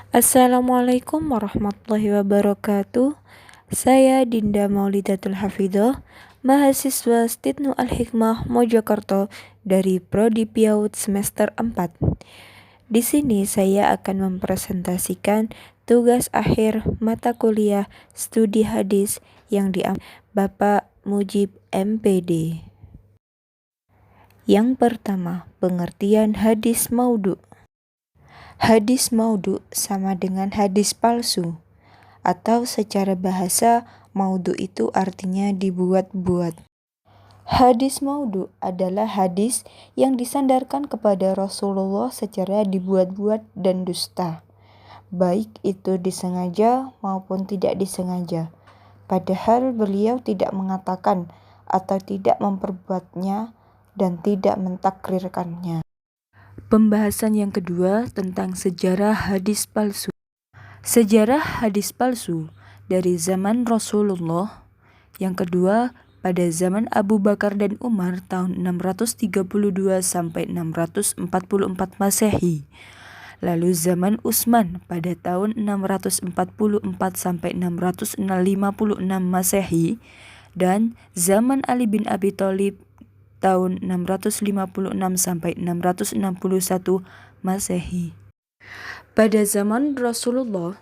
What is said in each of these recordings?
Assalamualaikum warahmatullahi wabarakatuh. Saya Dinda Maulidatul Hafidhoh, mahasiswa Stitnu Al-Hikmah Mojokerto dari Prodi PIAUD semester 4. Di sini saya akan mempresentasikan tugas akhir mata kuliah studi hadis yang diambil Bapak Mujib MPD. Yang pertama, pengertian hadis maudhu. Hadis maudhu sama dengan hadis palsu, atau secara bahasa maudhu itu artinya dibuat-buat. Hadis maudhu adalah hadis yang disandarkan kepada Rasulullah secara dibuat-buat dan dusta, baik itu disengaja maupun tidak disengaja, padahal beliau tidak mengatakan atau tidak memperbuatnya dan tidak mentakrirkannya. Pembahasan yang kedua tentang sejarah hadis palsu. Sejarah hadis palsu dari zaman Rasulullah. Yang kedua, pada zaman Abu Bakar dan Umar tahun 632 sampai 644 Masehi. Lalu zaman Utsman pada tahun 644 sampai 656 Masehi, dan zaman Ali bin Abi Thalib tahun 656 sampai 661 Masehi. Pada zaman Rasulullah,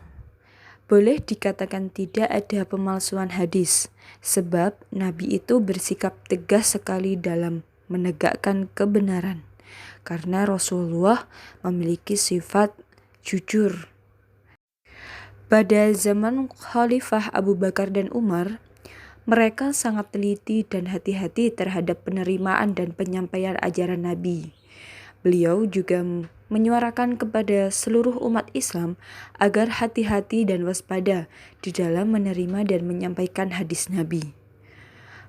boleh dikatakan tidak ada pemalsuan hadis, sebab Nabi itu bersikap tegas sekali dalam menegakkan kebenaran, karena Rasulullah memiliki sifat jujur. Pada zaman Khalifah Abu Bakar dan Umar, mereka sangat teliti dan hati-hati terhadap penerimaan dan penyampaian ajaran Nabi. Beliau juga menyuarakan kepada seluruh umat Islam agar hati-hati dan waspada di dalam menerima dan menyampaikan hadis Nabi.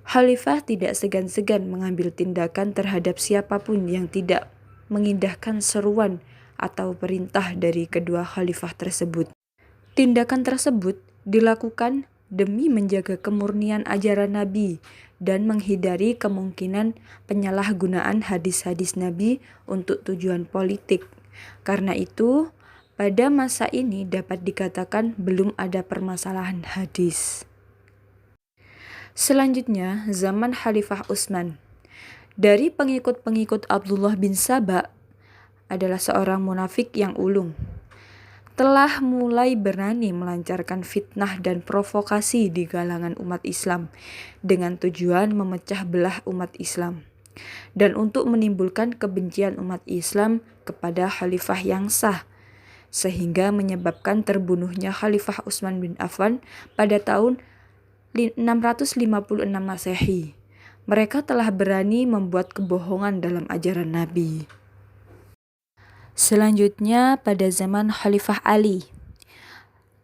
Khalifah tidak segan-segan mengambil tindakan terhadap siapapun yang tidak mengindahkan seruan atau perintah dari kedua khalifah tersebut. Tindakan tersebut dilakukan demi menjaga kemurnian ajaran Nabi dan menghindari kemungkinan penyalahgunaan hadis-hadis Nabi untuk tujuan politik. Karena itu, pada masa ini dapat dikatakan belum ada permasalahan hadis. Selanjutnya, zaman Khalifah Utsman. Dari pengikut-pengikut Abdullah bin Saba adalah seorang munafik yang ulung. Telah mulai berani melancarkan fitnah dan provokasi di kalangan umat Islam dengan tujuan memecah belah umat Islam dan untuk menimbulkan kebencian umat Islam kepada khalifah yang sah, sehingga menyebabkan terbunuhnya Khalifah Utsman bin Affan pada tahun 656 Masehi. Mereka telah berani membuat kebohongan dalam ajaran Nabi. Selanjutnya pada zaman Khalifah Ali.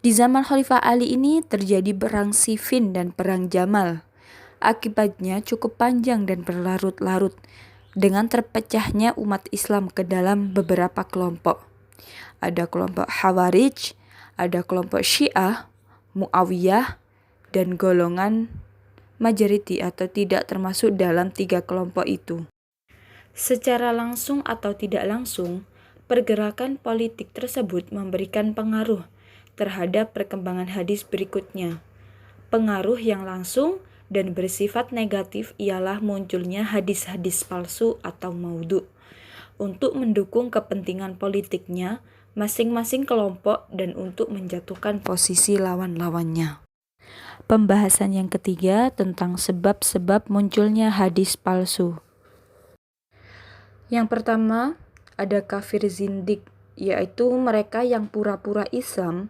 Di zaman Khalifah Ali ini terjadi perang Siffin dan perang Jamal. Akibatnya cukup panjang dan berlarut-larut dengan terpecahnya umat Islam ke dalam beberapa kelompok. Ada kelompok Khawarij, ada kelompok Syiah, Muawiyah, dan golongan majority atau tidak termasuk dalam 3 kelompok itu. Secara langsung atau tidak langsung, pergerakan politik tersebut memberikan pengaruh terhadap perkembangan hadis berikutnya. Pengaruh yang langsung dan bersifat negatif ialah munculnya hadis-hadis palsu atau maudhu untuk mendukung kepentingan politiknya masing-masing kelompok dan untuk menjatuhkan posisi lawan-lawannya. Pembahasan yang ketiga tentang sebab-sebab munculnya hadis palsu. Yang pertama, ada kafir zindik, yaitu mereka yang pura-pura Islam,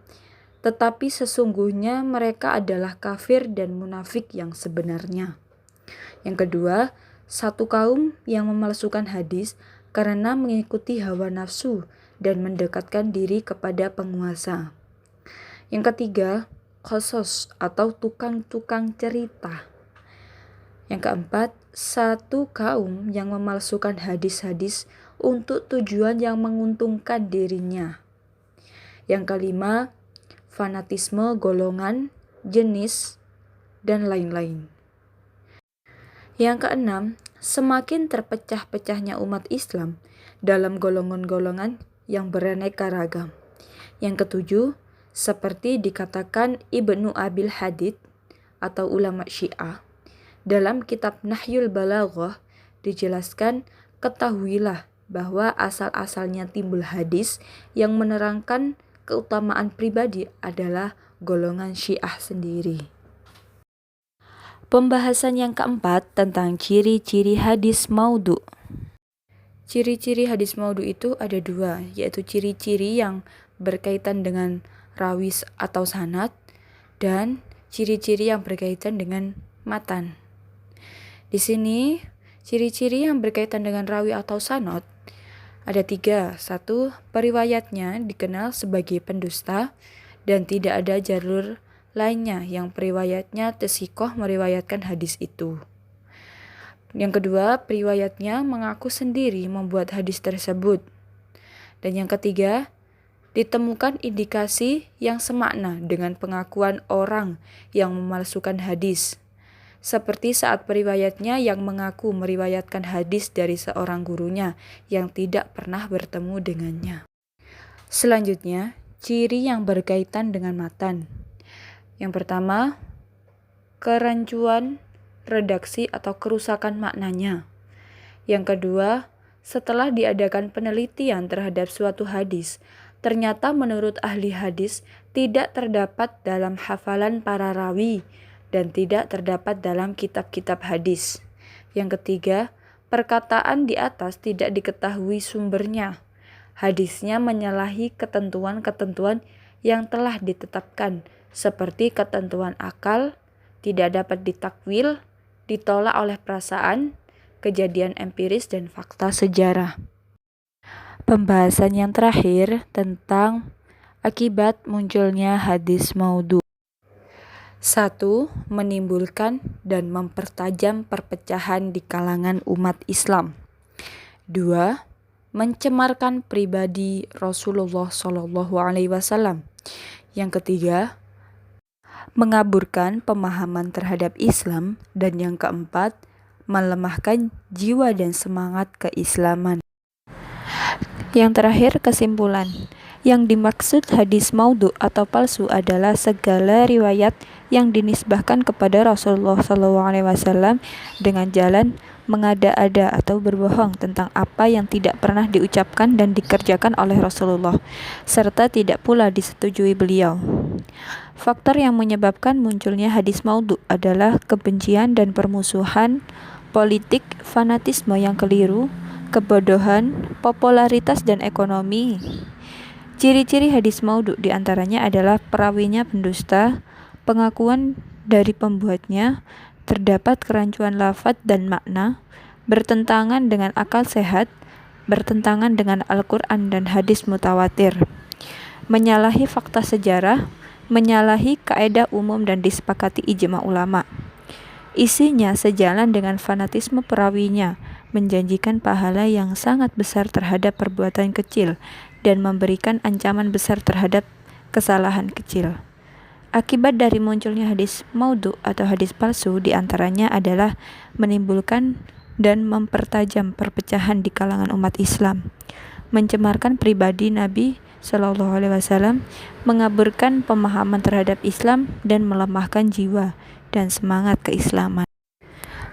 tetapi sesungguhnya mereka adalah kafir dan munafik yang sebenarnya. Yang kedua, satu kaum yang memalsukan hadis karena mengikuti hawa nafsu dan mendekatkan diri kepada penguasa. Yang ketiga, qasas atau tukang-tukang cerita. Yang keempat, satu kaum yang memalsukan hadis-hadis untuk tujuan yang menguntungkan dirinya. Yang kelima, fanatisme golongan, jenis, dan lain-lain. Yang keenam, semakin terpecah-pecahnya umat Islam dalam golongan-golongan yang beraneka ragam. Yang ketujuh, seperti dikatakan Ibnu Abil Hadid atau ulama Syiah, dalam kitab Nahyul Balaghah dijelaskan, ketahuilah bahwa asal-asalnya timbul hadis yang menerangkan keutamaan pribadi adalah golongan Syiah sendiri. Pembahasan yang keempat tentang ciri-ciri hadis maudhu. Ciri-ciri hadis maudhu itu ada dua, yaitu ciri-ciri yang berkaitan dengan rawi atau sanad dan ciri-ciri yang berkaitan dengan matan. Di sini ciri-ciri yang berkaitan dengan rawi atau sanad ada tiga. Satu, periwayatnya dikenal sebagai pendusta dan tidak ada jalur lainnya yang periwayatnya tasikoh meriwayatkan hadis itu. Yang kedua, periwayatnya mengaku sendiri membuat hadis tersebut. Dan yang ketiga, ditemukan indikasi yang semakna dengan pengakuan orang yang memalsukan hadis. Seperti saat periwayatnya yang mengaku meriwayatkan hadis dari seorang gurunya yang tidak pernah bertemu dengannya. Selanjutnya, ciri yang berkaitan dengan matan. Yang pertama, kerancuan redaksi atau kerusakan maknanya. Yang kedua, setelah diadakan penelitian terhadap suatu hadis, ternyata menurut ahli hadis tidak terdapat dalam hafalan para rawi dan tidak terdapat dalam kitab-kitab hadis. Yang ketiga, perkataan di atas tidak diketahui sumbernya. Hadisnya menyalahi ketentuan-ketentuan yang telah ditetapkan, seperti ketentuan akal, tidak dapat ditakwil, ditolak oleh perasaan, kejadian empiris, dan fakta sejarah. Pembahasan yang terakhir tentang akibat munculnya hadis maudhu. 1. Menimbulkan dan mempertajam perpecahan di kalangan umat Islam. 2. Mencemarkan pribadi Rasulullah SAW. Yang ketiga, mengaburkan pemahaman terhadap Islam. Dan yang keempat, melemahkan jiwa dan semangat keislaman. Yang terakhir, kesimpulan. Yang dimaksud hadis maudhu atau palsu adalah segala riwayat yang dinisbahkan kepada Rasulullah SAW dengan jalan mengada-ada atau berbohong tentang apa yang tidak pernah diucapkan dan dikerjakan oleh Rasulullah, serta tidak pula disetujui beliau. Faktor yang menyebabkan munculnya hadis maudhu adalah kebencian dan permusuhan, politik, fanatisme yang keliru, kebodohan, popularitas, dan ekonomi. Ciri-ciri hadis maudhu diantaranya adalah perawinya pendusta, pengakuan dari pembuatnya, terdapat kerancuan lafadz dan makna, bertentangan dengan akal sehat, bertentangan dengan Al-Quran dan hadis mutawatir, menyalahi fakta sejarah, menyalahi kaedah umum dan disepakati ijma ulama. Isinya sejalan dengan fanatisme perawinya, menjanjikan pahala yang sangat besar terhadap perbuatan kecil dan memberikan ancaman besar terhadap kesalahan kecil. Akibat dari munculnya hadis maudhu atau hadis palsu diantaranya adalah menimbulkan dan mempertajam perpecahan di kalangan umat Islam, mencemarkan pribadi Nabi SAW, mengaburkan pemahaman terhadap Islam, dan melemahkan jiwa dan semangat keislaman.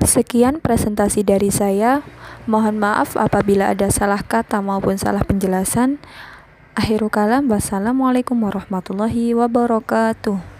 Sekian presentasi dari saya. Mohon maaf apabila ada salah kata maupun salah penjelasan. Akhirul kalam, wassalamualaikum warahmatullahi wabarakatuh.